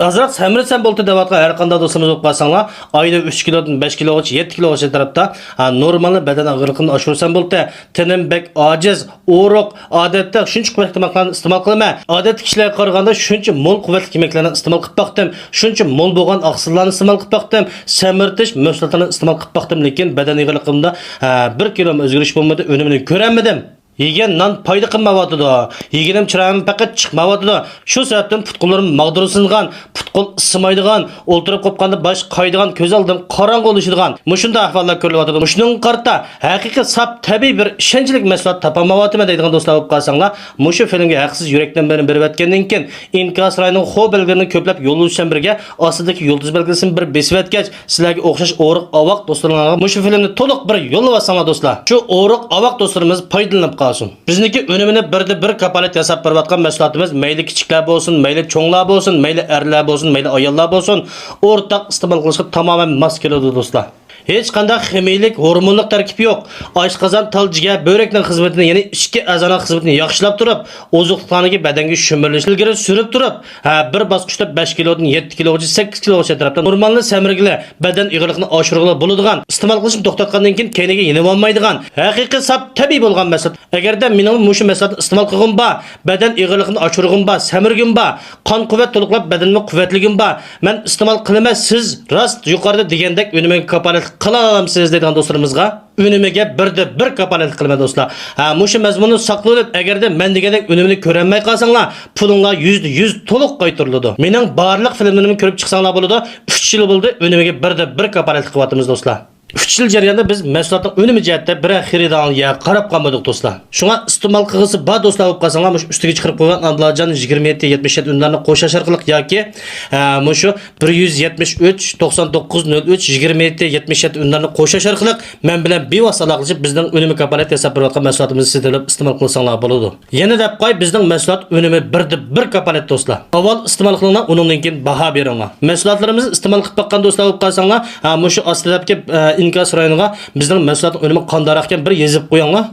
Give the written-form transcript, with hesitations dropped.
Azroq samirsan bo'ldi deyotgan har qanday do'stimiz o'qib qolsanglar, oyda 3 kilodan 5 kilogacha, 7 kilogacha tarafda normal badan og'irligini oshirsan bo'ldi. Tinim bek ojiz, o'roq, odatda shuncha quvvatli tamoqlarni iste'mol qilma. Odat kishilarga qaraganda shuncha mo'l quvvatli yemeklarni iste'mol qilib baqdim. Shuncha mo'l bo'lgan oqsillarni iste'mol qilib baqdim. Samirtish mahsulotlarini iste'mol qilib baqdim, lekin badan og'irligimda 1 kilo o'zgarish bo'lmadi, unumini ko'ramadim. Yegan non foyda qilmayotdi. Yeganim chiroyim faqat chiqmayotdi. Shu sababdan putqunlarim mag'dursingan, putqun isimaydigan, o'ltirib qopqanda bosh qaydigan, ko'z oldim qorong'u bo'lishadigan. Mushunda ahvollar ko'rilyotdi. Mushuning qarta haqiqiy sap tabiiy bir ishonchlik mahsulot topolmayotman deydigan do'stlar bo'lib qolsanglar, mushu filmga haqsiz yurakdan berib o'tgandan keyin inkas rayonining xo'p belgilarini ko'plab yo'llovchilar birga ostidagi yulduz belgisini bir besib o'tgach, sizlarga o'xshash o'riq ovoq do'stlarga mushu filmni to'liq bir yo'llayapsanglar do'stlar. Shu o'riq ovoq do'stlarimiz foydalanib bizniki önümünü bir kapalet hesap berayotgan mahsulotimiz mayli kichiklar bo'lsin, mayli cho'nglar bo'lsin, mayli erlar bo'lsin, mayli ayollar bo'lsin, o'rtaq iste'mol qilishga tamoman mos keladi do'stlar. Hech qanday ximiylik, hormonlik tarkib yo'q. Oshqozon, taljiga, börekning xizmatini, ya'ni ichki a'zolar xizmatini yaxshilab turib, ozuqliqlarni badanga shumirlashilgari surib turib, bir bosqichda 5 kilodan 7 kilogacha, 8 kilogacha tarafdan normalni samirgili, badan ig'liqni oshirg'ili bo'ladigan, iste'mol qilishni to'xtatgandan keyin keyniga yenib olmaydigan, haqiqiy sap tabiiy bo'lgan mahsulot. Agarda mening mushu mahsulotni iste'mol qilgim bor, badan ig'liqni oshirg'im bor, samirgim bor, qon quvvat to'liqlab badanimni quvvatligim bor, men iste'mol qilaman, siz rost yuqorida degandek unumga kapolat qila olamsiz deydigan do'stlarimizga unimiga bir kapolat qilaman do'stlar. Mushu mazmunni saqlab, agarda men degandek unumini ko'rolmay qolsanglar, pulinglar %100 to'liq qaytariladi. Mening barliq filmlarimni ko'rib chiqsanglar bo'ladi. 3 yil bo'ldi, unimiga bir kapolat qilyapmiz do'stlar. 3 yil jarayonida biz mahsulotning unumi jihatda bir xaridorga qarab qolmadik do'stlar. Shunga iste'mol qilg'isi bor do'stlar bo'lib qolsanglar, mush ustiga chiqarib qo'ygan Abdullajon 2777 unlarni qo'shash orqali yoki mushu 173 99 03 2777 unlarni qo'shash orqali men bilan bevosita aloqalashib bizning unumi kapolat hesab berayotgan mahsulotimizni sizlar iste'mol qilsanglar bo'ladi. Yana deb qo'y, bizning mahsulot unumi bir kapolat do'stlar. Avval iste'mol qilinglar, undan keyin baho beringlar. Mahsulotlarimizni iste'mol qilib boqqan do'stlar bo'lib qolsanglar, mushu ostidagi inkas rayoniga bizning mahsulot unumi qanday ekan bir yezib qo'yinglar.